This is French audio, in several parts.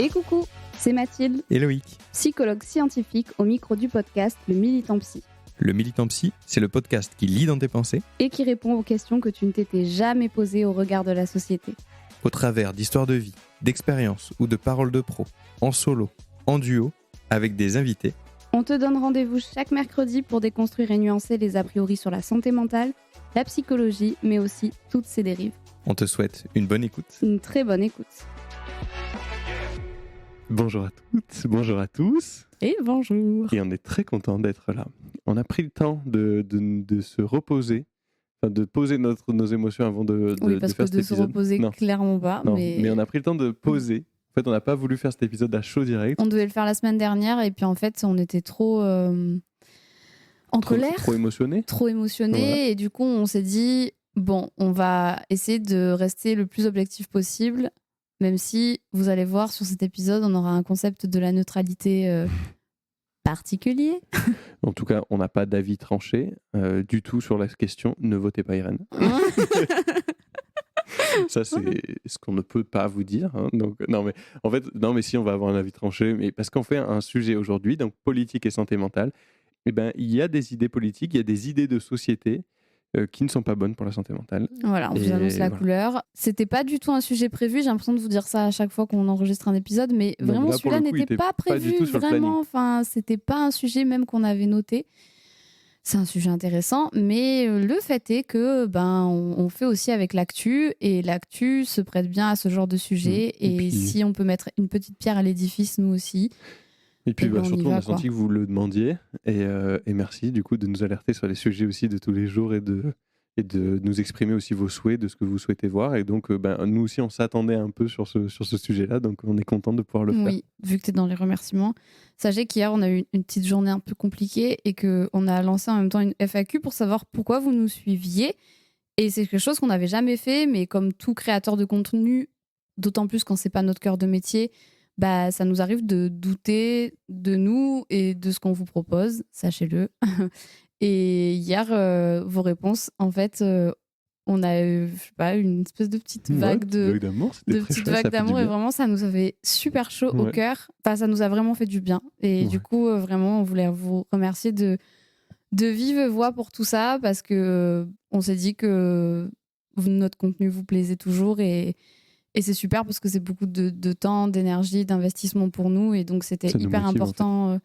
Et coucou, c'est Mathilde, et Loïc. psychologue scientifique au micro du podcast Le Militant Psy. Le Militant Psy, c'est le podcast qui lit dans tes pensées Et qui répond aux questions que tu ne t'étais jamais posées au regard de la société. au travers d'histoires de vie, d'expériences ou de paroles de pros, en solo, en duo, avec des invités. On te donne rendez-vous chaque mercredi pour déconstruire et nuancer les a priori sur la santé mentale, la psychologie, mais aussi toutes ses dérives. On te souhaite une bonne écoute. Une très bonne écoute. Bonjour à toutes, bonjour à tous. Et bonjour. Et on est très content d'être là. On a pris le temps de se reposer, enfin de poser nos émotions avant de Oui, parce faire que cet de se épisode. reposer, Non, clairement pas. non, Mais mais on a pris le temps de poser. En fait, on n'a pas voulu faire cet épisode à chaud direct. on devait le faire la semaine dernière et puis en fait, on était trop en colère. Trop émotionné. Trop émotionné Voilà. et du coup on s'est dit bon, on va essayer de rester le plus objectif possible, même si vous allez voir sur cet épisode on aura un concept de la neutralité particulier. En tout cas, on n'a pas d'avis tranché du tout sur la question. Ne votez pas Irène. Ça, c'est ce qu'on ne peut pas vous dire. Hein. Donc, non, mais en fait, non, mais si on va avoir un avis tranché, mais parce qu'on fait un sujet aujourd'hui, donc politique et santé mentale. Eh ben, il y a des idées politiques, il y a des idées de société qui ne sont pas bonnes pour la santé mentale. Voilà, on vous Et annonce la voilà. couleur. C'était pas du tout un sujet prévu, j'ai l'impression de vous dire ça à chaque fois qu'on enregistre un épisode, mais Non, vraiment mais là, pour celui-là le coup, il n'était était pas pas du prévu, tout sur le vraiment. planning. Enfin, c'était pas un sujet même qu'on avait noté. C'est un sujet intéressant, mais le fait est que on fait aussi avec l'actu et l'actu se prête bien à ce genre de sujet. Et Et puis- si on peut mettre une petite pierre à l'édifice, nous aussi. Et puis Eh ben, on y surtout, on va, a quoi. senti que vous le demandiez. Et merci du coup de nous alerter sur les sujets aussi de tous les jours et de nous exprimer aussi vos souhaits, de ce que vous souhaitez voir. Et donc, nous aussi, on s'attendait un peu sur ce sujet-là. Donc, on est content de pouvoir le faire. Oui, vu que tu es dans les remerciements. Sachez qu'hier, on a eu une petite journée un peu compliquée et qu'on a lancé en même temps une FAQ pour savoir pourquoi vous nous suiviez. Et c'est quelque chose qu'on n'avait jamais fait, mais comme tout créateur de contenu, d'autant plus quand c'est pas notre cœur de métier, ça nous arrive de douter de nous et de ce qu'on vous propose, sachez-le. Et hier, vos réponses, en fait, on a eu, je sais pas, une espèce de petite vague Vague d'amour, c'était de très petites chouette, ça vagues fait du d'amour et bien. vraiment ça nous avait super chaud au Ouais. cœur. Enfin, ça nous a vraiment fait du bien et du Ouais. coup vraiment on voulait vous remercier de vive voix pour tout ça parce que on s'est dit que notre contenu vous plaisait toujours et c'est super parce que c'est beaucoup de temps, d'énergie, d'investissement pour nous et donc c'était Ça nous hyper motive, en fait. important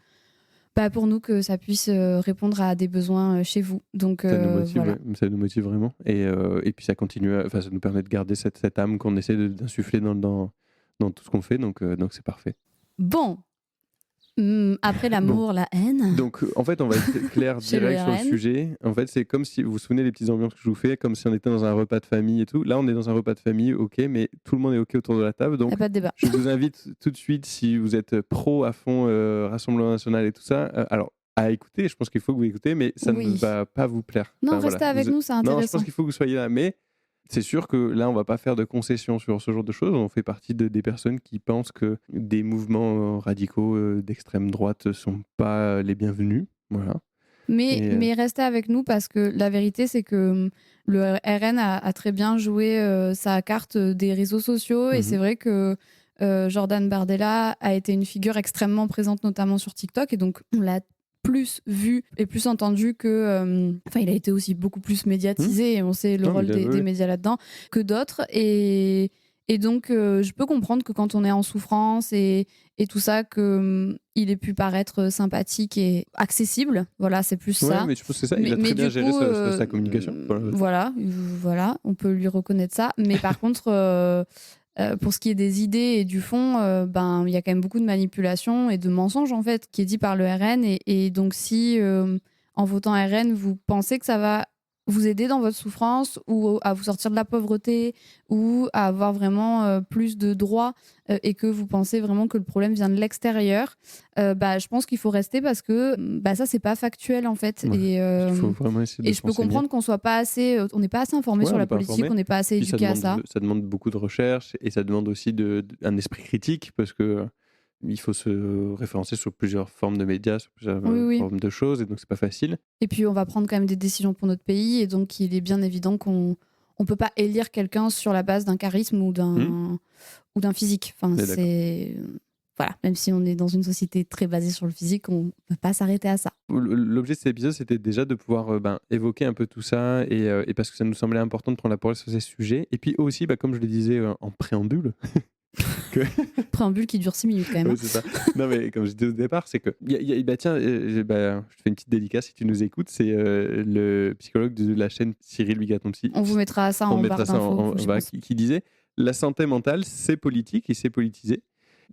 pour nous que ça puisse répondre à des besoins chez vous. Donc Ça nous motive, voilà. ouais, ça nous motive vraiment. Et puis ça continue, ça nous permet de garder cette âme qu'on essaie d'insuffler dans tout ce qu'on fait. Donc c'est parfait. Bon, après l'amour, la haine. Donc en fait, on va être clair Chez le direct sur le RN. sujet. En fait, c'est comme si vous vous souvenez des petites ambiances que je vous fais, comme si on était dans un repas de famille et tout. Là, on est dans un repas de famille, ok, mais tout le monde est ok autour de la table. Y Donc a pas de débat. je vous invite tout de suite, si vous êtes pro à fond Rassemblement National et tout ça, alors à écouter. Je pense qu'il faut que vous écoutez, mais ça Oui. ne va pas vous plaire. Non, Enfin, restez voilà. avec nous, c'est Non, je intéressant. pense qu'il faut que vous soyez là, mais c'est sûr que là, on va pas faire de concessions sur ce genre de choses. On fait partie des personnes qui pensent que des mouvements radicaux d'extrême droite sont pas les bienvenus. Voilà. Mais restez avec nous parce que la vérité, c'est que le RN a très bien joué sa carte des réseaux sociaux et Mhm. c'est vrai que Jordan Bardella a été une figure extrêmement présente, notamment sur TikTok, et donc on l'a plus vu et plus entendu que... il a été aussi beaucoup plus médiatisé et on sait le Non, rôle mais des médias là-dedans que d'autres. Et donc, je peux comprendre que quand on est en souffrance et tout ça, qu'il ait pu paraître sympathique et accessible. Voilà, c'est plus Ouais, ça. mais je pense que c'est ça. Il a très bien du géré coup, sa communication. Voilà, on peut lui reconnaître ça. Mais par contre, pour ce qui est des idées et du fond, il y a quand même beaucoup de manipulation et de mensonges en fait qui est dit par le RN. Et donc, si en votant RN, vous pensez que ça va vous aider dans votre souffrance ou à vous sortir de la pauvreté ou à avoir vraiment plus de droits et que vous pensez vraiment que le problème vient de l'extérieur, je pense qu'il faut rester parce que ça c'est pas factuel en fait. Ouais. Et, Il faut vraiment essayer de et se je peux renseigner. comprendre qu'on soit pas assez, on n'est pas assez informé Ouais, sur on la n'est pas politique, informé. on n'est pas assez Puis éduqué à ça. ça demande beaucoup de recherche et ça demande aussi un esprit critique parce que il faut se référencer sur plusieurs formes de médias, sur plusieurs Oui. formes de choses et donc c'est pas facile. Et puis on va prendre quand même des décisions pour notre pays et donc il est bien évident qu'on peut pas élire quelqu'un sur la base d'un charisme ou d'un physique. Enfin, On est c'est voilà, même si on est dans une société très basée sur le physique, on ne peut pas s'arrêter à ça. L'objet de cet épisode, c'était déjà de pouvoir évoquer un peu tout ça et parce que ça nous semblait important de prendre la parole sur ces sujets. Et puis aussi, comme je le disais en préambule, que... Préambule qui dure 6 minutes quand même. Oui, c'est ça. Non, mais comme je disais au départ, c'est que. Tiens, je fais une petite dédicace si tu nous écoutes. C'est le psychologue de la chaîne Cyril Bigatonci. On vous mettra ça en barre d'infos. Qui disait la santé mentale, c'est politique et c'est politisé.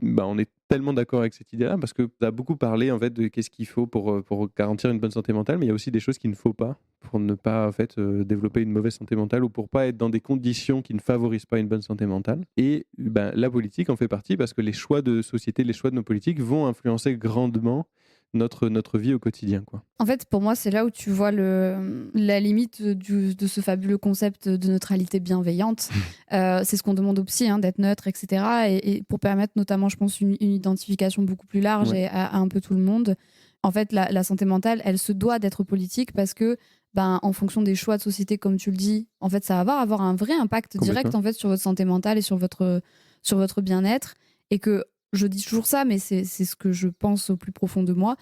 On est tellement d'accord avec cette idée-là parce que tu as beaucoup parlé en fait, de qu'est-ce qu'il faut pour garantir une bonne santé mentale, mais il y a aussi des choses qu'il ne faut pas pour ne pas en fait, développer une mauvaise santé mentale ou pour pas être dans des conditions qui ne favorisent pas une bonne santé mentale. Et la politique en fait partie parce que les choix de société, les choix de nos politiques vont influencer grandement notre vie au quotidien, quoi. En fait, pour moi, c'est là où tu vois la limite de ce fabuleux concept de neutralité bienveillante. C'est ce qu'on demande aux psy, d'être neutre, etc. Et pour permettre notamment, je pense, une identification beaucoup plus large et à un peu tout le monde. En fait, la santé mentale, elle se doit d'être politique parce que, en fonction des choix de société, comme tu le dis, en fait, ça va avoir un vrai impact direct en fait, sur votre santé mentale et sur votre bien-être. Et que je dis toujours ça, mais c'est ce que je pense au plus profond de moi.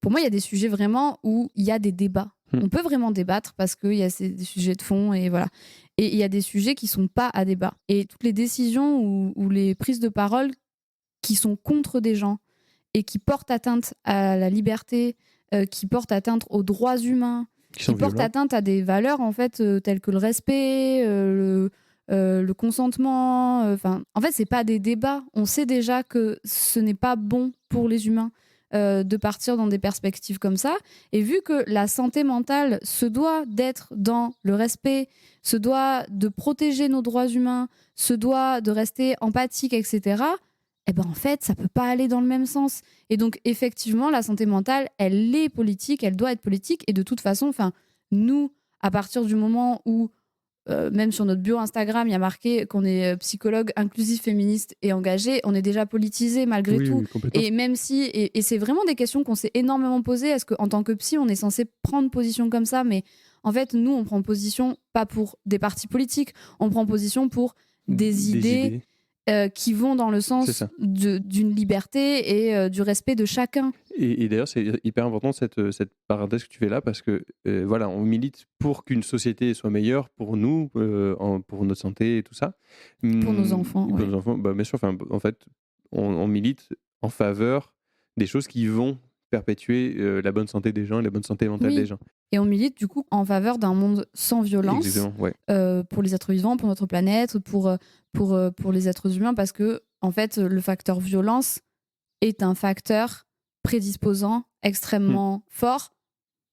Pour moi, il y a des sujets vraiment où il y a des débats. On peut vraiment débattre parce qu'il y a des sujets de fond et voilà. Et il y a des sujets qui ne sont pas à débat. Et toutes les décisions ou les prises de parole qui sont contre des gens et qui portent atteinte à la liberté, qui portent atteinte aux droits humains, qui portent atteinte à des valeurs en fait, telles que le respect, le consentement. En fait, c'est pas des débats. On sait déjà que ce n'est pas bon pour les humains de partir dans des perspectives comme ça. Et vu que la santé mentale se doit d'être dans le respect, se doit de protéger nos droits humains, se doit de rester empathique, etc., en fait, ça peut pas aller dans le même sens. Et donc, effectivement, la santé mentale, elle est politique, elle doit être politique. Et de toute façon, nous, à partir du moment où même sur notre bio Instagram, il y a marqué qu'on est psychologue inclusif, féministe et engagé. On est déjà politisé malgré tout. Oui, et même si, et c'est vraiment des questions qu'on s'est énormément posées. Est-ce qu'en tant que psy, on est censé prendre position comme ça? Mais en fait, nous, on prend position pas pour des partis politiques. On prend position pour des idées. Qui vont dans le sens d'une liberté et du respect de chacun. Et d'ailleurs, c'est hyper important cette parenthèse que tu fais là, parce que on milite pour qu'une société soit meilleure pour nous, pour notre santé et tout ça. Pour nos enfants. Pour nos enfants, bien sûr. En fait, on milite en faveur des choses qui vont perpétuer la bonne santé des gens et la bonne santé mentale des gens. Et on milite du coup en faveur d'un monde sans violence pour les êtres vivants, pour notre planète, pour les êtres humains, parce que en fait, le facteur violence est un facteur prédisposant extrêmement fort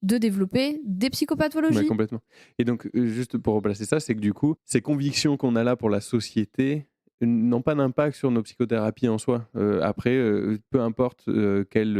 de développer des psychopathologies. Complètement. Et donc, juste pour replacer ça, c'est que du coup, ces convictions qu'on a là pour la société n'ont pas d'impact sur nos psychothérapies en soi. Après, peu importe quel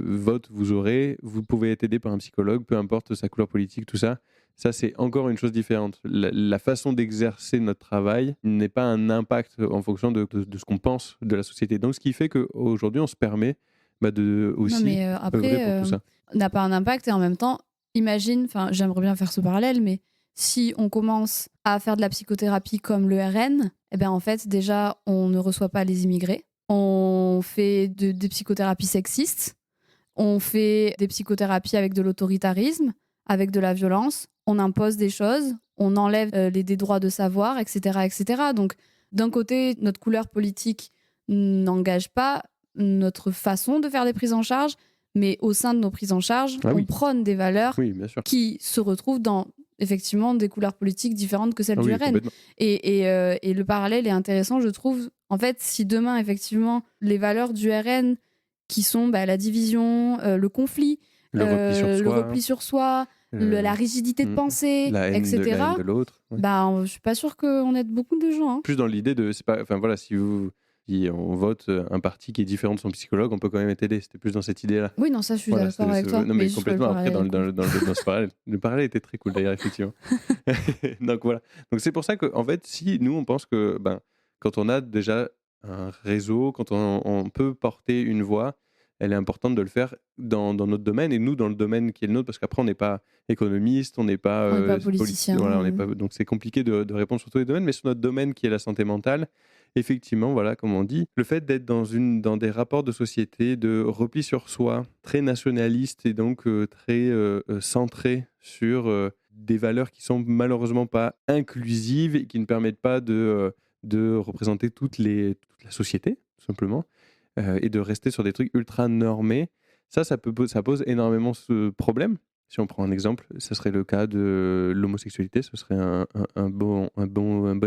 vote vous aurez, vous pouvez être aidé par un psychologue, peu importe sa couleur politique, tout ça. Ça, c'est encore une chose différente. La façon d'exercer notre travail n'est pas un impact en fonction de ce qu'on pense de la société. Donc, ce qui fait qu'aujourd'hui, on se permet de aussi œuvrer pour tout ça. N'a pas un impact et en même temps, imagine, j'aimerais bien faire ce parallèle, mais si on commence à faire de la psychothérapie comme le RN, en fait, déjà, on ne reçoit pas les immigrés. On fait des psychothérapies sexistes. On fait des psychothérapies avec de l'autoritarisme, avec de la violence. On impose des choses. On enlève des droits de savoir, etc., etc. Donc, d'un côté, notre couleur politique n'engage pas notre façon de faire des prises en charge, mais au sein de nos prises en charge, on prône des valeurs qui se retrouvent dans effectivement des couleurs politiques différentes que celles du RN. Et le parallèle est intéressant, je trouve. En fait, si demain, effectivement, les valeurs du RN, qui sont la division, le conflit, le repli sur soi, la rigidité de pensée, la haine etc., la haine de l'autre. Je suis pas sûre qu'on aide beaucoup de gens. Plus dans l'idée de... Si on vote un parti qui est différent de son psychologue, on peut quand même être aidé. C'était plus dans cette idée-là. Oui, non, ça, je suis d'accord avec toi. Non, mais complètement. Après, dans ce parallèle. Le parallèle était très cool, d'ailleurs, effectivement. Donc, voilà. Donc, c'est pour ça qu'en fait, si nous, on pense que quand on a déjà un réseau, quand on peut porter une voix, elle est importante de le faire dans notre domaine, et nous, dans le domaine qui est le nôtre, parce qu'après, on n'est pas économiste, on n'est pas, On n'est pas politicien. voilà, on n'est pas, donc c'est compliqué de répondre sur tous les domaines, mais sur notre domaine qui est la santé mentale, effectivement, voilà, comme on dit, le fait d'être dans des rapports de société, de repli sur soi, très nationaliste et donc très centré sur des valeurs qui sont malheureusement pas inclusives et qui ne permettent pas de représenter toute la société, tout simplement, et de rester sur des trucs ultra normés. Ça pose énormément ce problème. Si on prend un exemple, ça serait le cas de l'homosexualité, ce serait un bon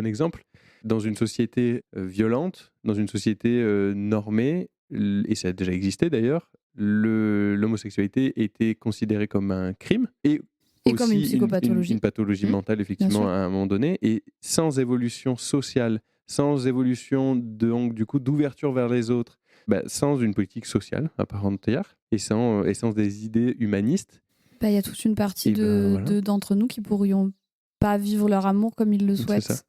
exemple. Dans une société violente, dans une société normée, et ça a déjà existé d'ailleurs, l'homosexualité était considérée comme un crime et comme une aussi psychopathologie. une pathologie mentale, effectivement, sûr. à un moment donné, et sans évolution sociale, sans évolution du coup d'ouverture vers les autres, sans une politique sociale à part entière, et sans des idées humanistes. Il y a toute une partie voilà. d'entre nous qui pourrions pas vivre leur amour comme ils le C'est ça. souhaitent.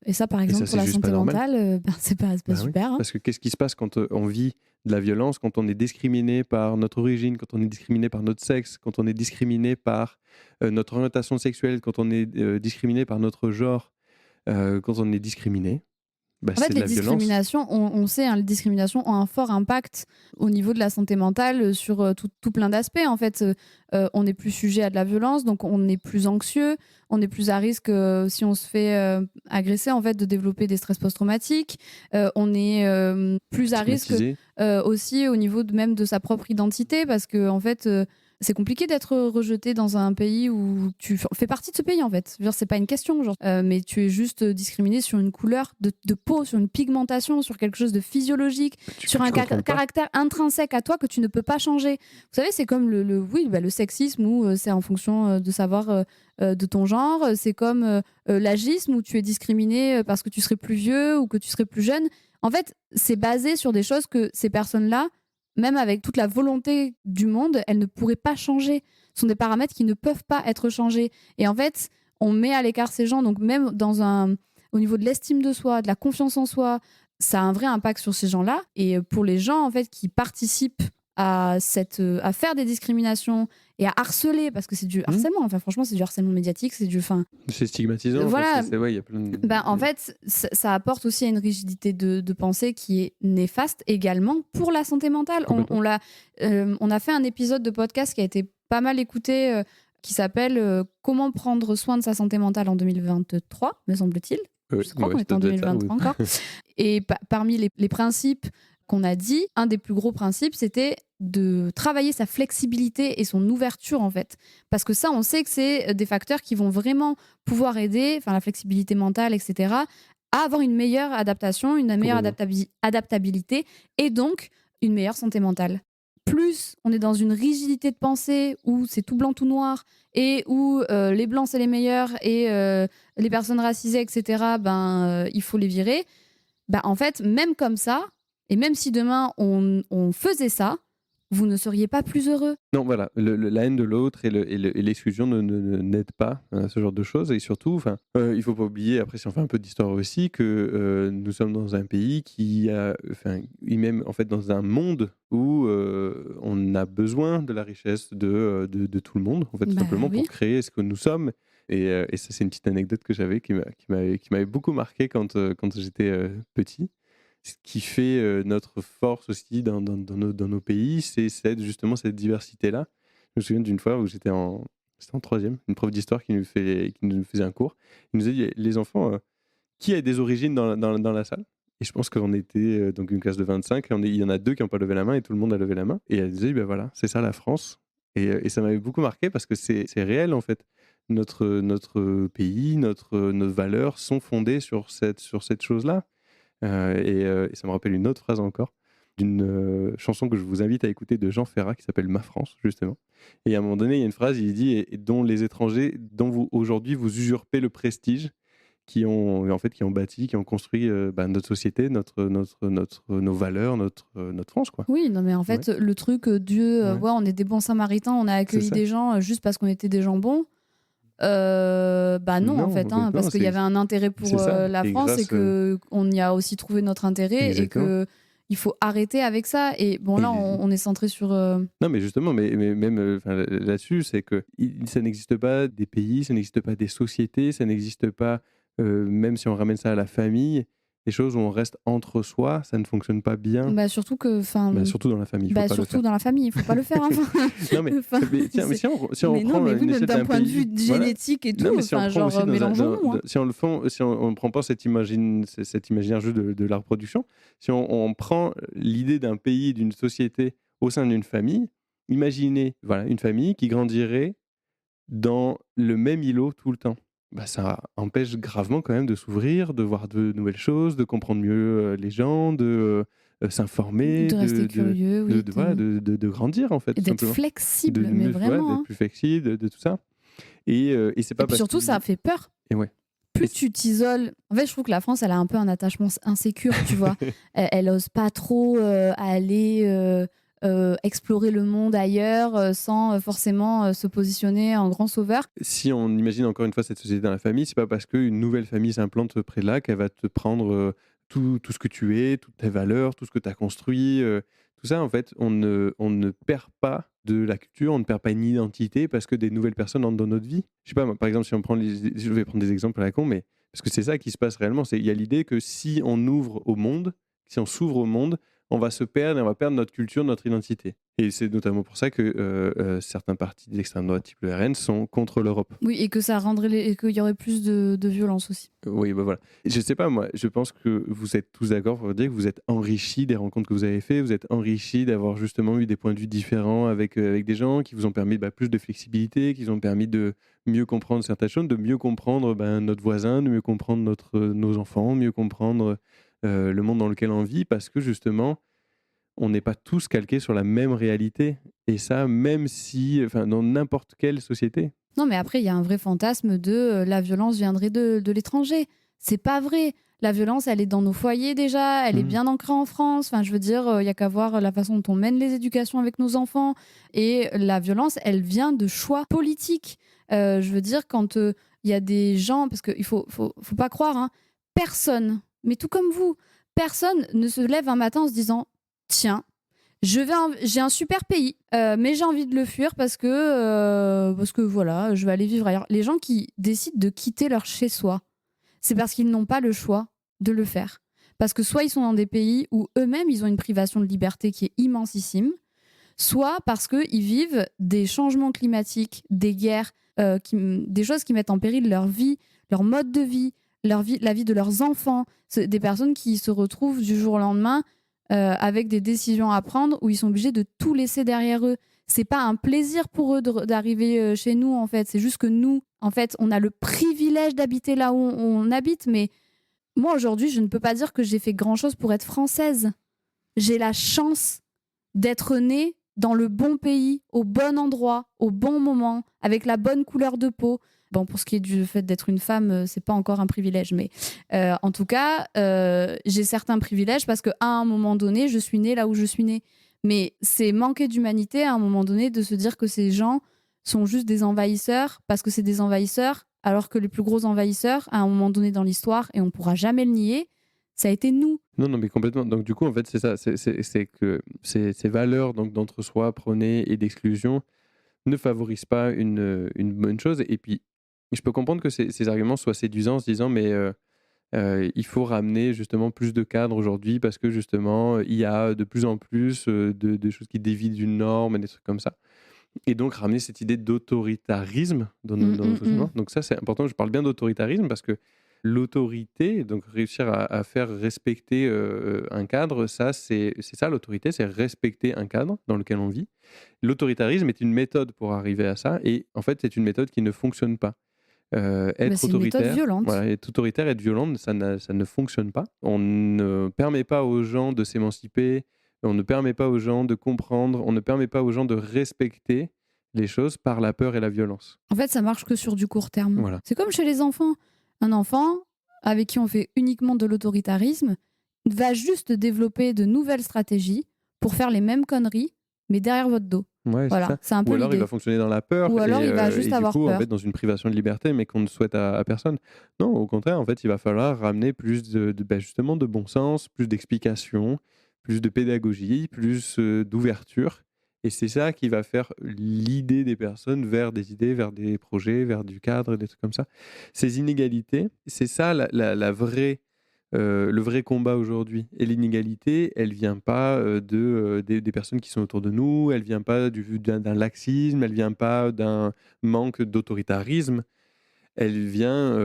Et ça, par exemple, pour la juste santé pas normal. mentale, c'est pas Oui, super. Hein. parce que qu'est-ce qui se passe quand on vit de la violence, quand on est discriminé par notre origine, quand on est discriminé par notre sexe, quand on est discriminé par notre orientation sexuelle, quand on est discriminé par notre genre, quand on est discriminé, En fait, c'est de les la violence. discriminations, on sait, hein, les discriminations ont un fort impact au niveau de la santé mentale sur tout plein d'aspects. En fait, on est plus sujet à de la violence, donc on est plus anxieux, on est plus à risque si on se fait agresser, en fait, de développer des stress post-traumatiques. On est plus à risque aussi au niveau même de sa propre identité, parce que en fait, c'est compliqué d'être rejeté dans un pays où tu fais partie de ce pays, en fait. C'est pas une question, mais tu es juste discriminé sur une couleur de peau, sur une pigmentation, sur quelque chose de physiologique, sur un caractère intrinsèque à toi que tu ne peux pas changer. Vous savez, c'est comme le sexisme où c'est en fonction de savoir de ton genre. C'est comme l'agisme où tu es discriminé parce que tu serais plus vieux ou que tu serais plus jeune. En fait, c'est basé sur des choses que ces personnes-là, même avec toute la volonté du monde, elles ne pourraient pas changer. Ce sont des paramètres qui ne peuvent pas être changés. Et en fait, on met à l'écart ces gens, donc même au niveau de l'estime de soi, de la confiance en soi, ça a un vrai impact sur ces gens-là. Et pour les gens en fait qui participent à faire des discriminations et à harceler, parce que c'est du harcèlement, enfin franchement c'est du harcèlement médiatique, c'est stigmatisant. Voilà. Y a plein de... En fait, ça apporte aussi à une rigidité de pensée qui est néfaste également pour la santé mentale. On a fait un épisode de podcast qui a été pas mal écouté, qui s'appelle Comment prendre soin de sa santé mentale en 2023, me semble-t-il. Je crois qu'on est en 2023 encore. Et parmi les principes qu'on a dit, un des plus gros principes, c'était de travailler sa flexibilité et son ouverture, en fait. Parce que ça, on sait que c'est des facteurs qui vont vraiment pouvoir aider, enfin la flexibilité mentale, etc., à avoir une meilleure adaptation, une meilleure adaptabilité et donc une meilleure santé mentale. Plus on est dans une rigidité de pensée où c'est tout blanc, tout noir, et où les blancs, c'est les meilleurs, et les personnes racisées, etc., il faut les virer. En fait, même comme ça, et même si demain on faisait ça, vous ne seriez pas plus heureux. Non, voilà, la haine de l'autre et l'exclusion n'aident pas à ce genre de choses. Et surtout, il ne faut pas oublier, après si on fait un peu d'histoire aussi, que nous sommes dans un pays même en fait dans un monde où on a besoin de la richesse de tout le monde, en fait, tout simplement pour créer ce que nous sommes. Et ça, c'est une petite anecdote que j'avais qui m'avait beaucoup marqué quand j'étais petit. Ce qui fait notre force aussi dans nos pays, c'est justement cette diversité-là. Je me souviens d'une fois où c'était en troisième, une prof d'histoire qui nous faisait un cours. Il nous a dit, les enfants, qui a des origines dans la salle? Et je pense qu'on était donc une classe de 25, et il y en a 2 qui n'ont pas levé la main, et tout le monde a levé la main. Et elle disait, voilà, c'est ça la France. Et ça m'avait beaucoup marqué parce que c'est réel, en fait. Notre pays, nos valeurs sont fondées sur cette chose-là. Et ça me rappelle une autre phrase encore d'une chanson que je vous invite à écouter de Jean Ferrat qui s'appelle Ma France, justement. Et à un moment donné, il y a une phrase, il dit et dont les étrangers, dont vous aujourd'hui vous usurpez le prestige, qui ont bâti, qui ont construit notre société, nos valeurs, notre France, quoi. Oui, non mais en fait, le truc Dieu, on est des bons samaritains, on a accueilli des gens juste parce qu'on était des gens bons. Non, en fait, parce qu'il y avait un intérêt pour la France et qu'on y a aussi trouvé notre intérêt. Exactement. il faut arrêter avec ça. Et bon, là, on est centré sur. Non, mais justement, mais même là-dessus, c'est que ça n'existe pas des pays, ça n'existe pas des sociétés, ça n'existe pas, même si on ramène ça à la famille, les choses où on reste entre soi, ça ne fonctionne pas bien. Bah, surtout que. Surtout dans la famille, il faut pas le surtout faire. dans la famille, il faut pas le faire. Non, mais, tiens, mais si on mais prend non, mais oui, une même échelle d'un point de pays, vue génétique et tout, non, mais si on prend aussi mélangeons-nous. si on ne prend pas cet imaginaire jeu de la reproduction, si on prend l'idée d'un pays, d'une société au sein d'une famille, imaginez une famille qui grandirait dans le même îlot tout le temps. Bah, ça empêche gravement quand même de s'ouvrir, de voir de nouvelles choses, de comprendre mieux les gens, de s'informer, De rester curieux, oui. de grandir en fait. Et d'être flexible, mais vraiment. D'être plus flexible, de tout ça. Et c'est pas puis surtout, ça fait peur. Et ouais. Plus tu t'isoles. En fait, je trouve que la France, elle a un peu un attachement insécure, tu vois. Elle ose pas trop aller explorer le monde ailleurs sans forcément se positionner en grand sauveur. Si on imagine encore une fois cette société dans la famille, c'est pas parce qu'une nouvelle famille s'implante près de là qu'elle va te prendre tout ce que tu es, toutes tes valeurs, tout ce que tu as construit. Tout ça, en fait, on ne perd pas de la culture, on ne perd pas une identité parce que des nouvelles personnes entrent dans notre vie. Je sais pas, moi, par exemple, si on prend je vais prendre des exemples à la con, mais parce que c'est ça qui se passe réellement. Il y a l'idée que si on ouvre au monde, si on s'ouvre au monde, on va se perdre et on va perdre notre culture, notre identité. Et c'est notamment pour ça que certains partis d'extrême droite, type le RN, sont contre l'Europe. Oui, et que ça rendrait et qu'il y aurait plus de violence aussi. Oui, bah voilà. Je sais pas, moi, je pense que vous êtes tous d'accord pour dire que vous êtes enrichis des rencontres que vous avez faites, vous êtes enrichis d'avoir justement eu des points de vue différents avec des gens qui vous ont permis plus de flexibilité, qui vous ont permis de mieux comprendre certaines choses, de mieux comprendre notre voisin, de mieux comprendre nos enfants, mieux comprendre le monde dans lequel on vit, parce que justement, on n'est pas tous calqués sur la même réalité. Et ça, même si, dans n'importe quelle société. Non, mais après, il y a un vrai fantasme de la violence viendrait de l'étranger. C'est pas vrai. La violence, elle est dans nos foyers déjà, elle est bien ancrée en France. Enfin, je veux dire, il y a qu'à voir la façon dont on mène les éducations avec nos enfants. Et la violence, elle vient de choix politiques. Je veux dire, quand il y a des gens, parce qu'il faut pas croire, hein, personne, mais tout comme vous, personne ne se lève un matin en se disant tiens, j'ai un super pays, mais j'ai envie de le fuir parce que voilà, je vais aller vivre ailleurs. Les gens qui décident de quitter leur chez-soi, c'est parce qu'ils n'ont pas le choix de le faire. Parce que soit ils sont dans des pays où eux-mêmes, ils ont une privation de liberté qui est immensissime, soit parce qu'ils vivent des changements climatiques, des guerres, des choses qui mettent en péril leur vie, leur mode de vie, la vie de leurs enfants. C'est des personnes qui se retrouvent du jour au lendemain avec des décisions à prendre où ils sont obligés de tout laisser derrière eux. C'est pas un plaisir pour eux d'arriver chez nous, en fait. C'est juste que nous, en fait, on a le privilège d'habiter là où on habite. Mais moi, aujourd'hui, je ne peux pas dire que j'ai fait grand-chose pour être française. J'ai la chance d'être née dans le bon pays, au bon endroit, au bon moment, avec la bonne couleur de peau. Bon, pour ce qui est du fait d'être une femme, c'est pas encore un privilège, mais en tout cas, j'ai certains privilèges parce qu'à un moment donné, je suis née là où je suis née. Mais c'est manquer d'humanité à un moment donné de se dire que ces gens sont juste des envahisseurs parce que c'est des envahisseurs, alors que les plus gros envahisseurs, à un moment donné dans l'histoire, et on pourra jamais le nier, ça a été nous. Non, mais complètement. Donc du coup, en fait, c'est ça, c'est que ces valeurs d'entre-soi prônées et d'exclusion ne favorisent pas une bonne chose. Et puis, je peux comprendre que ces arguments soient séduisants en se disant, mais il faut ramener justement plus de cadres aujourd'hui parce que justement, il y a de plus en plus de choses qui dévient d'une norme et des trucs comme ça. Et donc, ramener cette idée d'autoritarisme dans nos fonctionnements. Donc ça, c'est important. Je parle bien d'autoritarisme parce que l'autorité, donc réussir à faire respecter un cadre, c'est ça l'autorité, c'est respecter un cadre dans lequel on vit. L'autoritarisme est une méthode pour arriver à ça et en fait, c'est une méthode qui ne fonctionne pas. Être autoritaire, voilà, être autoritaire, être violente, ça ne fonctionne pas. On ne permet pas aux gens de s'émanciper, on ne permet pas aux gens de comprendre, on ne permet pas aux gens de respecter les choses par la peur et la violence. En fait, ça marche que sur du court terme. Voilà. C'est comme chez les enfants. Un enfant avec qui on fait uniquement de l'autoritarisme va juste développer de nouvelles stratégies pour faire les mêmes conneries, mais derrière votre dos. Ouais, voilà, c'est un peu Ou alors l'idée. il va fonctionner dans la peur. Ou alors il va juste avoir peur. En fait, dans une privation de liberté, mais qu'on ne souhaite à personne. Non, au contraire, en fait, il va falloir ramener plus justement de bon sens, plus d'explications, plus de pédagogie, plus d'ouverture. Et c'est ça qui va faire l'idée des personnes vers des idées, vers des projets, vers du cadre, des trucs comme ça. Ces inégalités, c'est ça la vraie, le vrai combat aujourd'hui. Et l'inégalité, elle vient pas des personnes qui sont autour de nous, elle vient pas d'un laxisme, elle vient pas d'un manque d'autoritarisme. Elle vient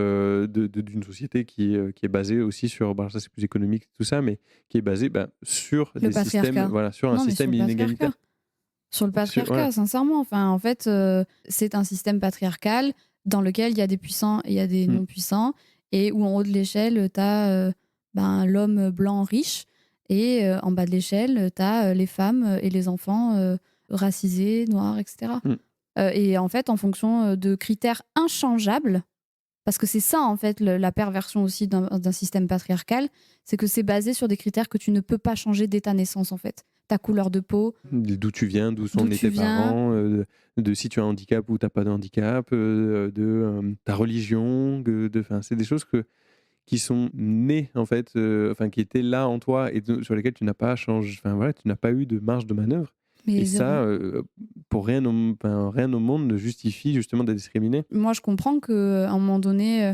d'une société qui est basée aussi sur, bon, ça c'est plus économique tout ça, mais qui est basée sur Le des systèmes, patriarcat. voilà, sur un Non, mais système sur le inégalitaire. patriarcat. Sur le patriarcat, Ouais. sincèrement. Enfin, en fait, c'est un système patriarcal dans lequel il y a des puissants et il y a des Mm. non-puissants, et où en haut de l'échelle, tu as l'homme blanc riche, et en bas de l'échelle, tu as les femmes et les enfants racisés, noirs, etc. Mm. Et en fait, en fonction de critères inchangeables, parce que c'est ça, en fait, la perversion aussi d'un système patriarcal, c'est que c'est basé sur des critères que tu ne peux pas changer dès ta naissance, en fait. Ta couleur de peau, D'où tu viens, d'où sont d'où nés tu tes viens. parents, de si tu as un handicap ou tu n'as pas de handicap, de ta religion, c'est des choses qui sont nées en fait, qui étaient là en toi et sur lesquelles tu n'as pas changé, voilà, tu n'as pas eu de marge de manœuvre. Mais Et zéro. ça, pour rien au monde ne justifie justement d'être discriminé. Moi, je comprends qu'à un moment donné,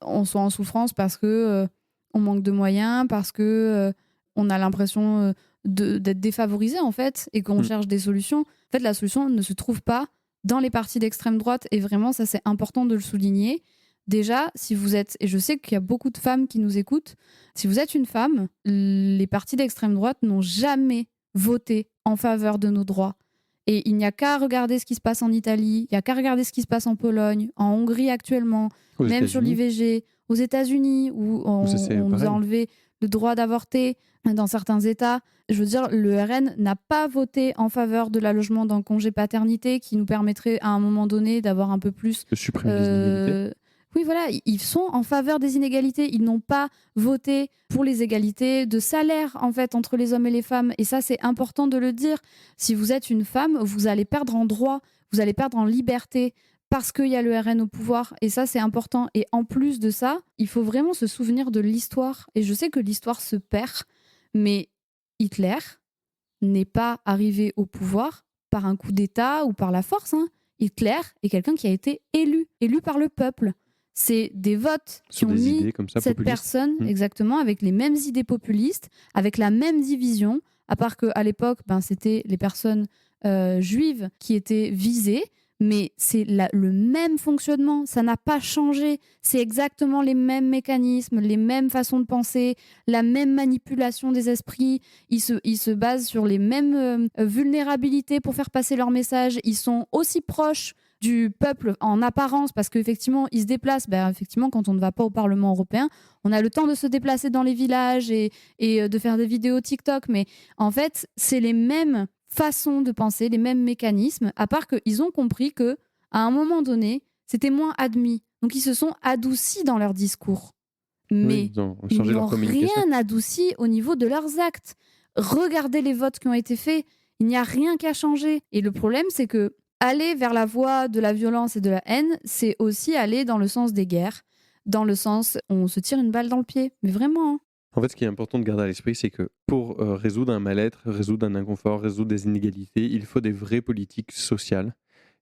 on soit en souffrance parce que on manque de moyens, parce que on a l'impression d'être défavorisé, en fait, et qu'on Mm. cherche des solutions. En fait, la solution ne se trouve pas dans les partis d'extrême droite, et vraiment, ça, c'est important de le souligner. Déjà, si vous êtes, et je sais qu'il y a beaucoup de femmes qui nous écoutent, si vous êtes une femme, les partis d'extrême droite n'ont jamais voté en faveur de nos droits. Et il n'y a qu'à regarder ce qui se passe en Italie, il n'y a qu'à regarder ce qui se passe en Pologne, en Hongrie actuellement, Aux même sur États-Unis, l'IVG, aux États-Unis, où où ça c'est on nous a pareil. enlevé le droit d'avorter dans certains États. Je veux dire, le RN n'a pas voté en faveur de l'allongement d'un congé paternité qui nous permettrait à un moment donné d'avoir un peu plus. De supprimer les inégalités. Oui, voilà, ils sont en faveur des inégalités. Ils n'ont pas voté pour les égalités de salaire, en fait, entre les hommes et les femmes. Et ça, c'est important de le dire. Si vous êtes une femme, vous allez perdre en droit, vous allez perdre en liberté parce qu'il y a le RN au pouvoir. Et ça, c'est important. Et en plus de ça, il faut vraiment se souvenir de l'histoire. Et je sais que l'histoire se perd, mais Hitler n'est pas arrivé au pouvoir par un coup d'État ou par la force, hein. Hitler est quelqu'un qui a été élu par le peuple. C'est des votes qui Sur ont des mis idées comme ça, cette populistes. personne, Mm. exactement, avec les mêmes idées populistes, avec la même division, à part qu'à l'époque, c'était les personnes juives qui étaient visées, mais c'est le même fonctionnement, ça n'a pas changé. C'est exactement les mêmes mécanismes, les mêmes façons de penser, la même manipulation des esprits. Ils se basent sur les mêmes vulnérabilités pour faire passer leur message. Ils sont aussi proches du peuple en apparence, parce qu'effectivement, ils se déplacent. Effectivement, quand on ne va pas au Parlement européen, on a le temps de se déplacer dans les villages et de faire des vidéos TikTok. Mais en fait, c'est les mêmes façons de penser, les mêmes mécanismes, à part qu'ils ont compris que à un moment donné, c'était moins admis. Donc, ils se sont adoucis dans leur discours. Mais Oui, ils ont ils changé n'ont leur communication. rien adouci au niveau de leurs actes. Regardez les votes qui ont été faits. Il n'y a rien qu'à changer. Et le problème, c'est que aller vers la voie de la violence et de la haine, c'est aussi aller dans le sens des guerres, dans le sens on se tire une balle dans le pied. Mais vraiment, hein. En fait, ce qui est important de garder à l'esprit, c'est que pour résoudre un mal-être, résoudre un inconfort, résoudre des inégalités, il faut des vraies politiques sociales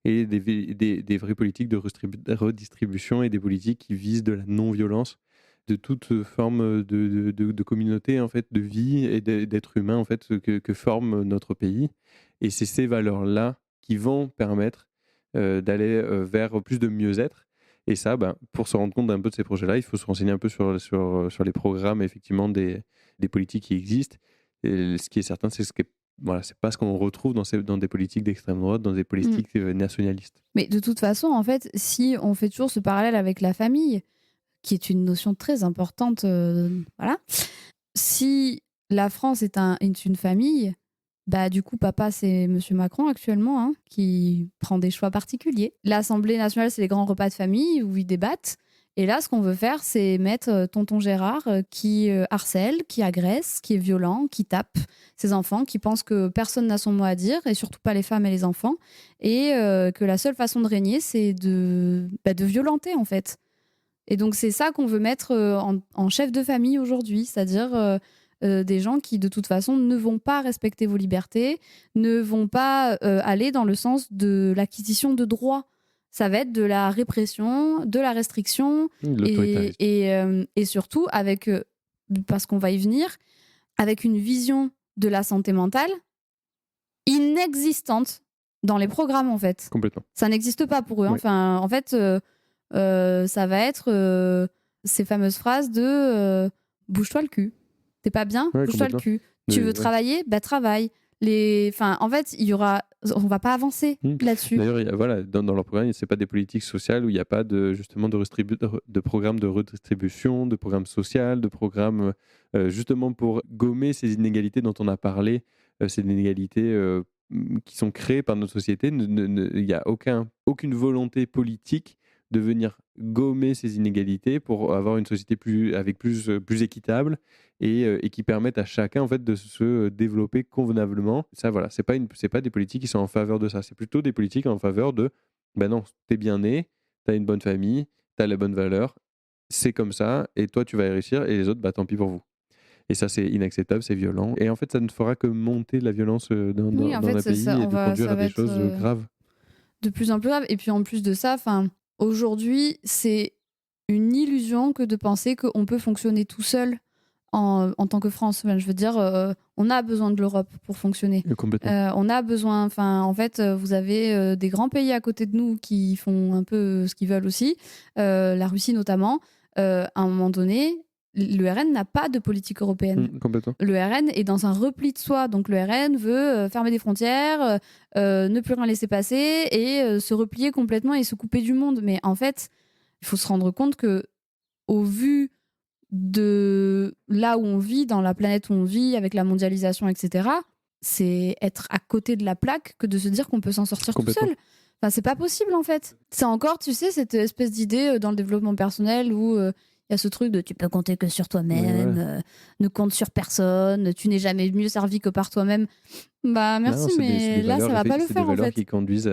et des vraies politiques de redistribution et des politiques qui visent de la non-violence, de toute forme de communauté, en fait, de vie et d'être humain, en fait, que forme notre pays. Et c'est ces valeurs-là qui vont permettre d'aller vers plus de mieux-être. Et ça, pour se rendre compte d'un peu de ces projets-là, il faut se renseigner un peu sur les programmes, effectivement, des politiques qui existent. Et ce qui est certain, c'est c'est pas ce qu'on retrouve dans des politiques d'extrême droite, dans des politiques nationalistes. Mais de toute façon, en fait, si on fait toujours ce parallèle avec la famille, qui est une notion très importante, voilà. Si la France est une famille, du coup, papa, c'est Monsieur Macron actuellement, hein, qui prend des choix particuliers. L'Assemblée nationale, c'est les grands repas de famille où ils débattent. Et là, ce qu'on veut faire, c'est mettre tonton Gérard qui harcèle, qui agresse, qui est violent, qui tape ses enfants, qui pense que personne n'a son mot à dire, et surtout pas les femmes et les enfants, et que la seule façon de régner, c'est de violenter, en fait. Et donc, c'est ça qu'on veut mettre en chef de famille aujourd'hui, c'est-à-dire des gens qui, de toute façon, ne vont pas respecter vos libertés, ne vont pas aller dans le sens de l'acquisition de droits. Ça va être de la répression, de la restriction, L'autoritarisme. et surtout, parce qu'on va y venir, avec une vision de la santé mentale inexistante dans les programmes, en fait. Complètement. Ça n'existe pas pour eux. Hein. Ouais. Enfin, en fait, ça va être ces fameuses phrases de bouge-toi le cul. T'es pas bien? Ouais, Bouge-toi le complètement. cul. Tu Ouais. veux travailler? Bah travaille. Enfin, en fait, on va pas avancer là-dessus. D'ailleurs, voilà, dans leur programme, c'est pas des politiques sociales où il n'y a pas justement de programme de redistribution, de programme social, de programme justement pour gommer ces inégalités dont on a parlé, ces inégalités qui sont créées par notre société. Il n'y a aucune volonté politique de venir gommer ces inégalités pour avoir une société plus équitable et qui permettent à chacun en fait de se développer convenablement. Ça, voilà, c'est pas des politiques qui sont en faveur de ça. C'est plutôt des politiques en faveur de, ben non, t'es bien né, t'as une bonne famille, t'as la bonne valeur, c'est comme ça, et toi tu vas y réussir, et les autres, bah tant pis pour vous. Et ça, c'est inacceptable, c'est violent. Et en fait, ça ne fera que monter la violence dans Oui, en fait, un c'est pays ça, et de conduire à des choses graves. de plus en plus grave. Et puis en plus de ça, aujourd'hui, c'est une illusion que de penser qu'on peut fonctionner tout seul en tant que France. Enfin, je veux dire, on a besoin de l'Europe pour fonctionner. Complètement. On a besoin, en fait, vous avez des grands pays à côté de nous qui font un peu ce qu'ils veulent aussi, la Russie notamment. À un moment donné, le RN n'a pas de politique européenne. Complètement. Le RN est dans un repli de soi. Donc le RN veut fermer des frontières, ne plus rien laisser passer et se replier complètement et se couper du monde. Mais en fait, il faut se rendre compte que, au vu de là où on vit, dans la planète où on vit, avec la mondialisation, etc., c'est être à côté de la plaque que de se dire qu'on peut s'en sortir tout seul. Enfin, c'est pas possible, en fait. C'est encore, tu sais, cette espèce d'idée dans le développement personnel où il y a ce truc de tu peux compter que sur toi-même, ne compte sur personne, tu n'es jamais mieux servi que par toi-même. Bah merci, Non, mais là, ça va pas le c'est faire, des en valeurs fait. qui conduisent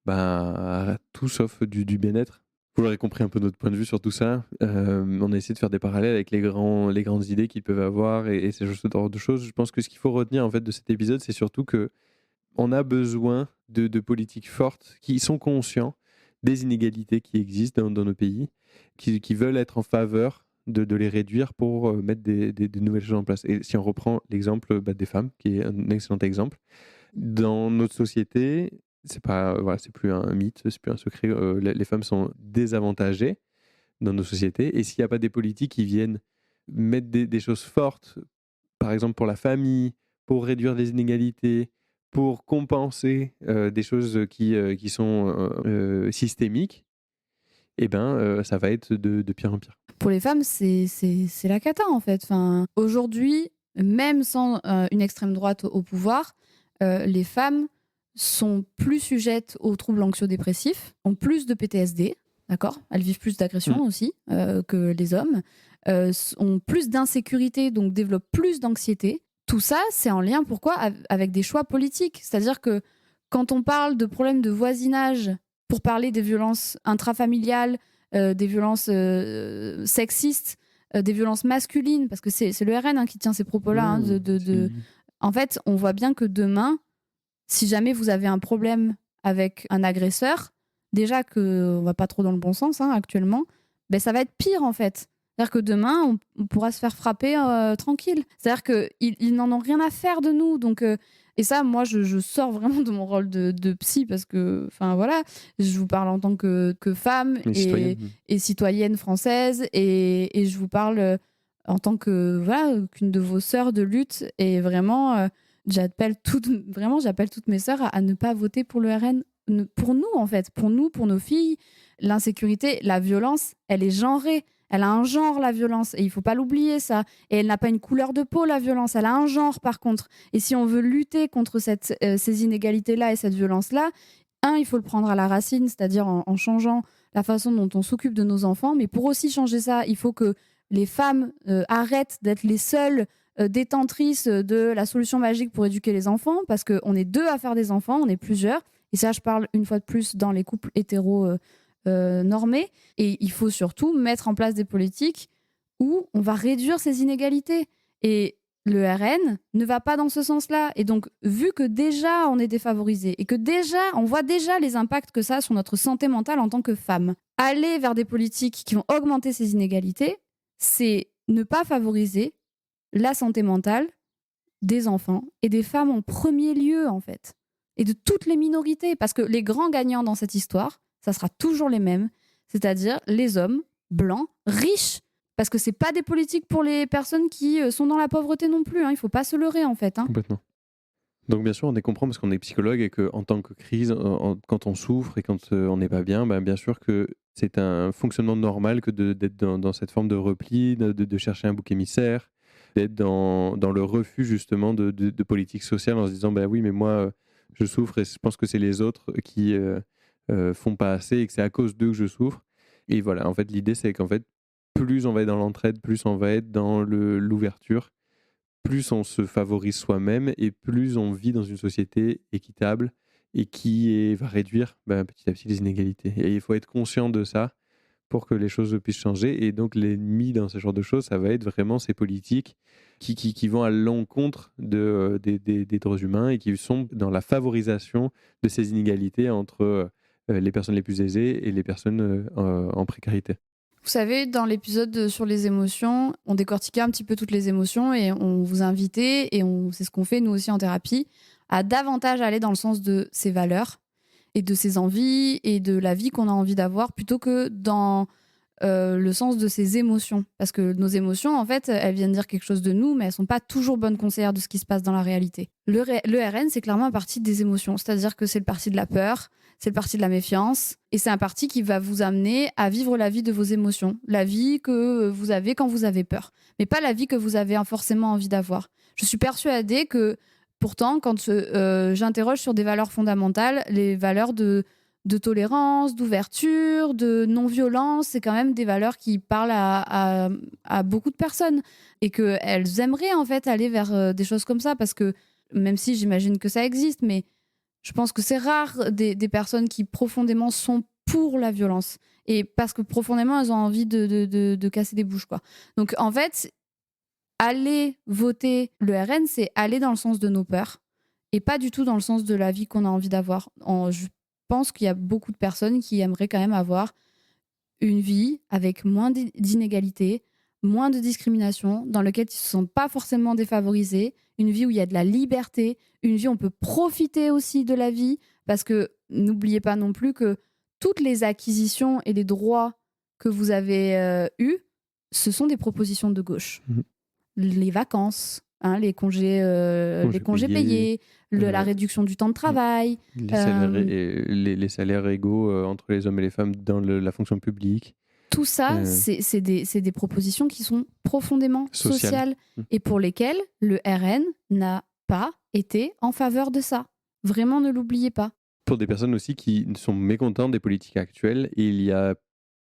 à tout sauf du bien-être. Vous l'aurez compris un peu notre point de vue sur tout ça. On a essayé de faire des parallèles avec les grandes idées qu'ils peuvent avoir et ce genre de choses. Je pense que ce qu'il faut retenir en fait de cet épisode, c'est surtout que on a besoin de politiques fortes qui sont conscients des inégalités qui existent dans nos pays, qui veulent être en faveur de les réduire pour mettre des nouvelles choses en place. Et si on reprend l'exemple des femmes, qui est un excellent exemple, dans notre société, c'est plus un mythe, c'est plus un secret, les femmes sont désavantagées dans nos sociétés. Et s'il n'y a pas des politiques qui viennent mettre des choses fortes, par exemple pour la famille, pour réduire les inégalités, pour compenser des choses qui sont systémiques, eh ben, ça va être de pire en pire. Pour les femmes, c'est la cata, en fait. Enfin, aujourd'hui, même sans une extrême droite au pouvoir, les femmes sont plus sujettes aux troubles anxio-dépressifs, ont plus de PTSD, d'accord ? Elles vivent plus d'agressions aussi que les hommes, ont plus d'insécurité, donc développent plus d'anxiété. Tout ça, c'est en lien, pourquoi ? Avec des choix politiques. C'est-à-dire que quand on parle de problèmes de voisinage, pour parler des violences intrafamiliales, des violences sexistes, des violences masculines, parce que c'est le RN qui tient ces propos-là. En fait, on voit bien que demain, si jamais vous avez un problème avec un agresseur, déjà qu'on va pas trop dans le bon sens actuellement, ben ça va être pire en fait. C'est-à-dire que demain, on pourra se faire frapper tranquille. C'est-à-dire qu'ils n'en ont rien à faire de nous. Donc, et ça, moi, je sors vraiment de mon rôle de psy parce que, enfin voilà, je vous parle en tant que femme et citoyenne française et je vous parle en tant que, voilà, qu'une de vos sœurs de lutte. Et vraiment, j'appelle toutes mes sœurs à ne pas voter pour le RN. Pour nous, en fait. Pour nous, pour nos filles. L'insécurité, la violence, elle est genrée. Elle a un genre, la violence, et il faut pas l'oublier, ça. Et elle n'a pas une couleur de peau, la violence. Elle a un genre, par contre. Et si on veut lutter contre ces inégalités-là et cette violence-là, il faut le prendre à la racine, c'est-à-dire en changeant la façon dont on s'occupe de nos enfants. Mais pour aussi changer ça, il faut que les femmes arrêtent d'être les seules détentrices de la solution magique pour éduquer les enfants, parce qu'on est 2 à faire des enfants, on est plusieurs. Et ça, je parle une fois de plus dans les couples hétéros normés. Et il faut surtout mettre en place des politiques où on va réduire ces inégalités. Et le RN ne va pas dans ce sens-là. Et donc, vu que déjà on est défavorisé et que déjà on voit déjà les impacts que ça a sur notre santé mentale en tant que femme, aller vers des politiques qui vont augmenter ces inégalités, c'est ne pas favoriser la santé mentale des enfants et des femmes en premier lieu, en fait. Et de toutes les minorités. Parce que les grands gagnants dans cette histoire, ça sera toujours les mêmes. C'est-à-dire les hommes blancs, riches. Parce que c'est pas des politiques pour les personnes qui sont dans la pauvreté non plus. Hein. Il faut pas se leurrer, en fait. Hein. Complètement. Donc bien sûr, on est comprend parce qu'on est psychologue et qu'en tant que crise, quand on souffre et quand on n'est pas bien, bien sûr que c'est un fonctionnement normal que d'être dans cette forme de repli, de chercher un bouc émissaire, d'être dans le refus justement de politique sociale en se disant oui, mais moi je souffre et je pense que c'est les autres qui font pas assez et que c'est à cause d'eux que je souffre. Et voilà, en fait, l'idée c'est qu'en fait, plus on va être dans l'entraide, plus on va être dans l'ouverture, plus on se favorise soi-même et plus on vit dans une société équitable et qui va réduire petit à petit les inégalités. Et il faut être conscient de ça pour que les choses puissent changer. Et donc l'ennemi dans ce genre de choses, ça va être vraiment ces politiques qui vont à l'encontre des droits humains et qui sont dans la favorisation de ces inégalités entre les personnes les plus aisées et les personnes en précarité. Vous savez, dans l'épisode sur les émotions, on décortiquait un petit peu toutes les émotions et on vous invitait, et c'est ce qu'on fait nous aussi en thérapie, à davantage aller dans le sens de ses valeurs et de ses envies et de la vie qu'on a envie d'avoir plutôt que dans le sens de ses émotions. Parce que nos émotions, en fait, elles viennent dire quelque chose de nous, mais elles sont pas toujours bonnes conseillères de ce qui se passe dans la réalité. Le RN, c'est clairement un parti des émotions, c'est-à-dire que c'est le parti de la peur, c'est le parti de la méfiance, et c'est un parti qui va vous amener à vivre la vie de vos émotions, la vie que vous avez quand vous avez peur, mais pas la vie que vous avez forcément envie d'avoir. Je suis persuadée que, pourtant, quand j'interroge sur des valeurs fondamentales, les valeurs de tolérance, d'ouverture, de non-violence, c'est quand même des valeurs qui parlent à beaucoup de personnes et qu'elles aimeraient en fait aller vers des choses comme ça, parce que même si j'imagine que ça existe, mais je pense que c'est rare des personnes qui profondément sont pour la violence, et parce que profondément elles ont envie de casser des bouches, quoi. Donc en fait, aller voter le RN, c'est aller dans le sens de nos peurs et pas du tout dans le sens de la vie qu'on a envie d'avoir. Je pense qu'il y a beaucoup de personnes qui aimeraient quand même avoir une vie avec moins d'inégalités, moins de discrimination, dans laquelle ils ne se sentent pas forcément défavorisés, une vie où il y a de la liberté, une vie où on peut profiter aussi de la vie, parce que n'oubliez pas non plus que toutes les acquisitions et les droits que vous avez eus, ce sont des propositions de gauche. Mmh. Les vacances, les congés payés, la réduction du temps de travail. Les salaires égaux entre les hommes et les femmes dans la fonction publique. Tout ça, c'est des propositions qui sont profondément sociales et pour lesquelles le RN n'a pas été en faveur de ça. Vraiment, ne l'oubliez pas. Pour des personnes aussi qui sont mécontentes des politiques actuelles, il y a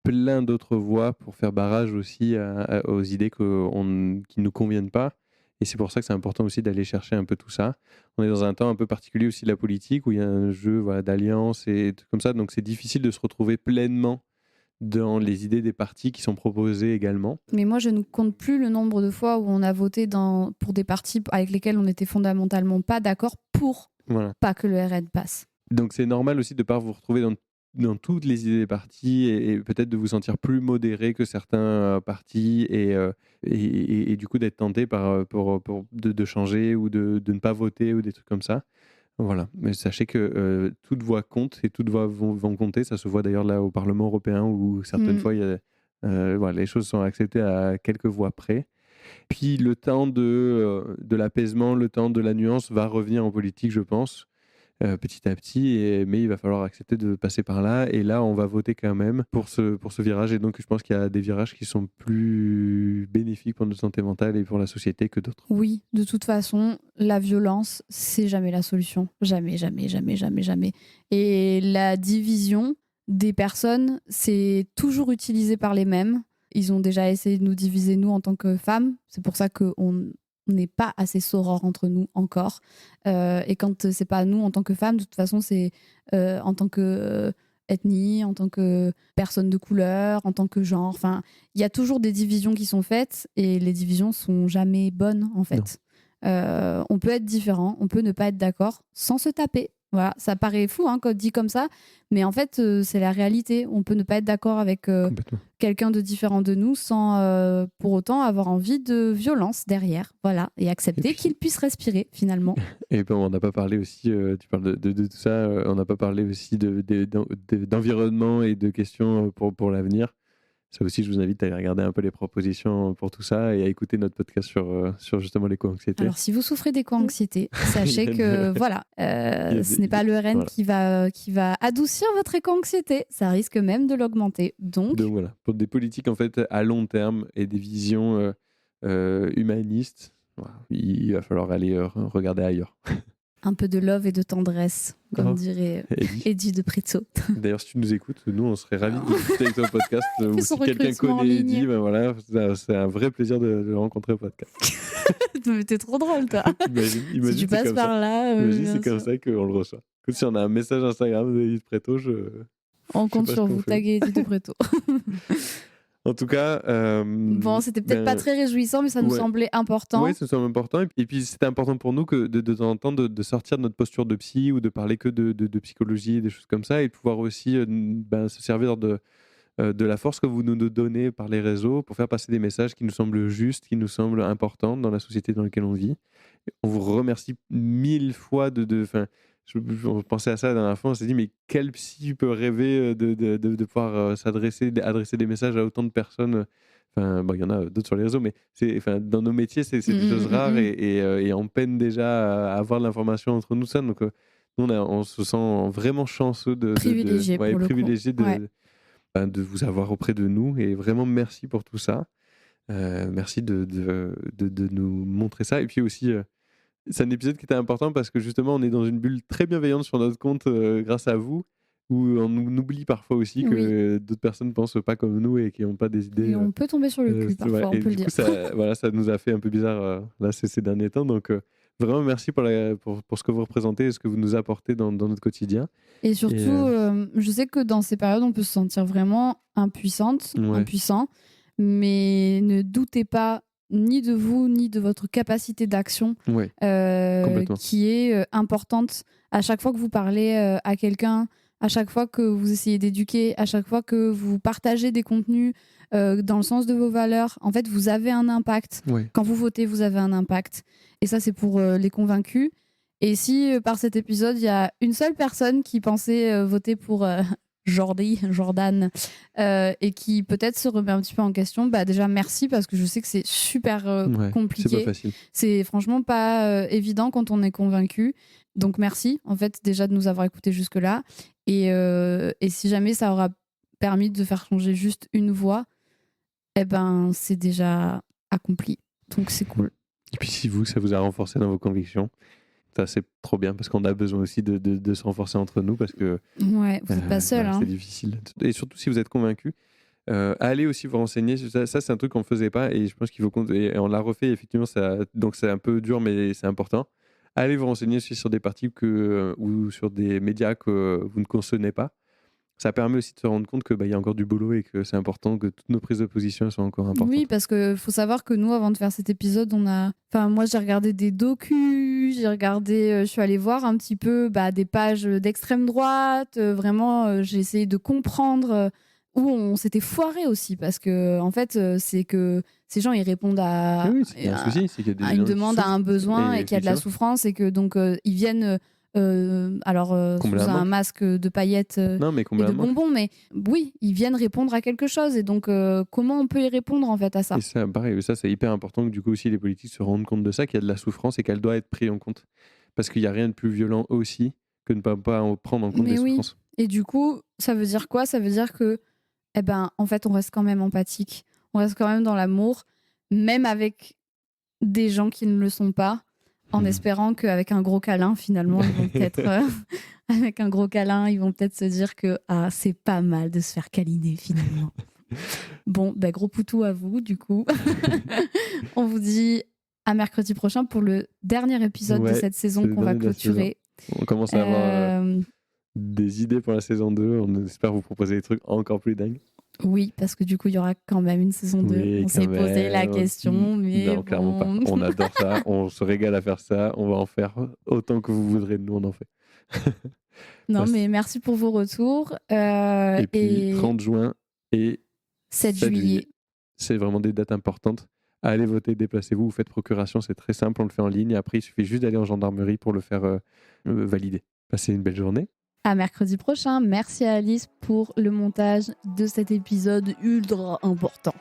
plein d'autres voies pour faire barrage aussi aux idées qui ne nous conviennent pas. Et c'est pour ça que c'est important aussi d'aller chercher un peu tout ça. On est dans un temps un peu particulier aussi de la politique, où il y a un jeu d'alliance et tout comme ça. Donc c'est difficile de se retrouver pleinement dans les idées des partis qui sont proposés également. Mais moi, je ne compte plus le nombre de fois où on a voté pour des partis avec lesquels on n'était fondamentalement pas d'accord pour pas que le RN passe. Donc c'est normal aussi de ne pas vous retrouver dans toutes les idées des partis et peut-être de vous sentir plus modéré que certains partis et du coup d'être tenté de changer ou de ne pas voter ou des trucs comme ça. Voilà, mais sachez que toute voix compte et toutes voix vont compter. Ça se voit d'ailleurs là au Parlement européen où certaines fois les choses sont acceptées à quelques voix près. Puis le temps de l'apaisement, le temps de la nuance va revenir en politique, je pense. Petit à petit, mais il va falloir accepter de passer par là, et là on va voter quand même pour ce virage, et donc je pense qu'il y a des virages qui sont plus bénéfiques pour notre santé mentale et pour la société que d'autres. Oui, de toute façon, la violence, c'est jamais la solution. Jamais, jamais, jamais, jamais, jamais. Et la division des personnes, c'est toujours utilisé par les mêmes. Ils ont déjà essayé de nous diviser, nous, en tant que femmes. C'est pour ça qu'on n'est pas assez sorores entre nous encore. Et quand c'est pas nous en tant que femmes, de toute façon, c'est en tant que ethnie, en tant que personne de couleur, en tant que genre. Enfin, il y a toujours des divisions qui sont faites et les divisions sont jamais bonnes, en fait. On peut être différent, on peut ne pas être d'accord sans se taper. Voilà, ça paraît fou quand dit comme ça, mais en fait, c'est la réalité. On peut ne pas être d'accord avec quelqu'un de différent de nous sans pour autant avoir envie de violence derrière. Voilà, et accepter qu'il puisse respirer finalement. Et puis on n'a pas parlé aussi, tu parles de tout ça, on n'a pas parlé aussi d'environnement et de questions pour l'avenir. Ça aussi, je vous invite à aller regarder un peu les propositions pour tout ça et à écouter notre podcast sur justement l'éco-anxiété. Alors, si vous souffrez d'éco-anxiété, sachez que ce n'est pas l'ERN qui va adoucir votre éco-anxiété. Ça risque même de l'augmenter. Donc voilà, pour des politiques en fait à long terme et des visions humanistes, voilà, il va falloir aller regarder ailleurs. Un peu de love et de tendresse, comme dirait Eddie de Prezzo. D'ailleurs, si tu nous écoutes, nous, on serait ravis de discuter avec toi au podcast. Ou si quelqu'un connaît Eddie, ben voilà, c'est un vrai plaisir de le rencontrer au podcast. Mais t'es trop drôle, toi. Imagine si tu passes par là. Imagine, c'est comme ça qu'on le reçoit. Comme si on a un message Instagram d'Eddie de Prezzo, on compte sur vous, taguez Eddie de Prezzo. En tout cas... bon, c'était peut-être pas très réjouissant, mais ça nous semblait important. Oui, ça nous semble important. Et puis, c'était important pour nous que de temps en temps de sortir de notre posture de psy ou de parler que de psychologie, des choses comme ça, et de pouvoir aussi se servir de la force que vous nous donnez par les réseaux pour faire passer des messages qui nous semblent justes, qui nous semblent importants dans la société dans laquelle on vit. On vous remercie 1000 fois je pensais à ça la dernière fois, on s'est dit mais quel psy peut rêver de pouvoir adresser des messages à autant de personnes. Enfin, il y en a d'autres sur les réseaux, mais dans nos métiers, c'est des choses rares et on peine déjà à avoir de l'information entre nous. Donc, nous, on se sent vraiment chanceux privilégié de vous avoir auprès de nous. Et vraiment, merci pour tout ça. Merci de nous montrer ça. Et puis aussi... c'est un épisode qui était important parce que justement, on est dans une bulle très bienveillante sur notre compte grâce à vous, où on oublie parfois aussi que d'autres personnes ne pensent pas comme nous et qui n'ont pas des idées. Et on peut tomber sur le cul parfois, on peut le dire. Ça nous a fait un peu bizarre là, ces derniers temps. Donc, vraiment, merci pour ce que vous représentez et ce que vous nous apportez dans notre quotidien. Et surtout, je sais que dans ces périodes, on peut se sentir vraiment impuissant, mais ne doutez pas ni de vous, ni de votre capacité d'action qui est importante à chaque fois que vous parlez à quelqu'un, à chaque fois que vous essayez d'éduquer, à chaque fois que vous partagez des contenus dans le sens de vos valeurs. En fait, vous avez un impact. Quand vous votez, vous avez un impact. Et ça, c'est pour les convaincus. Et si par cet épisode, il y a une seule personne qui pensait voter pour... Jordan, et qui peut-être se remet un petit peu en question, déjà merci parce que je sais que c'est super compliqué. C'est pas facile. C'est franchement pas évident quand on est convaincu. Donc merci en fait déjà de nous avoir écoutés jusque-là. Et si jamais ça aura permis de faire changer juste une voix, c'est déjà accompli. Donc c'est cool. Et puis si ça vous a renforcé dans vos convictions, ça, c'est trop bien parce qu'on a besoin aussi de se renforcer entre nous parce que vous n'êtes pas seul. C'est difficile. Et surtout si vous êtes convaincu, allez aussi vous renseigner. Ça c'est un truc qu'on ne faisait pas et je pense qu'il faut et on l'a refait effectivement. Donc c'est un peu dur mais c'est important. Allez vous renseigner aussi sur des partis ou sur des médias que vous ne cautionnez pas. Ça permet aussi de se rendre compte qu'il y a encore du boulot et que c'est important que toutes nos prises de position soient encore importantes. Oui, parce qu'il faut savoir que nous, avant de faire cet épisode, moi, j'ai regardé des docus, je suis allée voir un petit peu des pages d'extrême droite. Vraiment, j'ai essayé de comprendre où on s'était foiré aussi, parce que en fait, c'est que ces gens, ils répondent à une demande, à un besoin et qu'il y a de la souffrance et que donc ils viennent... sous un masque de paillettes et de bonbons, mais oui, ils viennent répondre à quelque chose et donc comment on peut y répondre en fait à ça? Et ça, pareil, ça c'est hyper important que du coup aussi les politiques se rendent compte de ça, qu'il y a de la souffrance et qu'elle doit être prise en compte parce qu'il n'y a rien de plus violent aussi que de ne pas prendre en compte des souffrances. Et du coup, ça veut dire quoi? Ça veut dire que en fait, on reste quand même empathique, on reste quand même dans l'amour, même avec des gens qui ne le sont pas. En espérant qu'avec un gros câlin, finalement, ils vont peut-être avec un gros câlin, ils vont peut-être se dire que c'est pas mal de se faire câliner finalement. Bon, gros poutou à vous, du coup. On vous dit à mercredi prochain pour le dernier épisode de cette saison qu'on va clôturer. On commence à avoir des idées pour la saison 2. On espère vous proposer des trucs encore plus dingues. Oui, parce que du coup, il y aura quand même une saison 2. Oui, On s'est quand posé la même. question, mais Non, clairement pas. bon. On adore ça, on se régale à faire ça, on va en faire autant que vous voudrez, nous on en fait. Non, Bah, mais merci pour vos retours. Et puis Et 30 juin et 7 7 juillet. c'est vraiment des dates importantes. Allez voter, déplacez-vous, vous faites procuration, c'est très simple, on le fait en ligne. Après, il suffit juste d'aller en gendarmerie pour le faire valider. Passez une belle journée. À mercredi prochain. Merci à Alice pour le montage de cet épisode ultra important.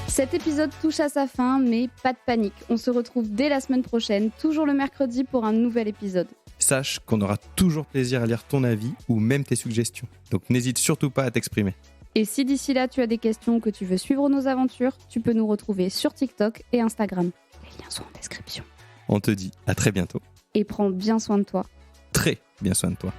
Cet épisode touche à sa fin, mais pas de panique. On se retrouve dès la semaine prochaine, toujours le mercredi pour un nouvel épisode. Sache qu'on aura toujours plaisir à lire ton avis ou même tes suggestions. Donc n'hésite surtout pas à t'exprimer. Et si d'ici là tu as des questions ou que tu veux suivre nos aventures, tu peux nous retrouver sur TikTok et Instagram. Les liens sont en description. On te dit à très bientôt. Et prends bien soin de toi. Très bien soin de toi.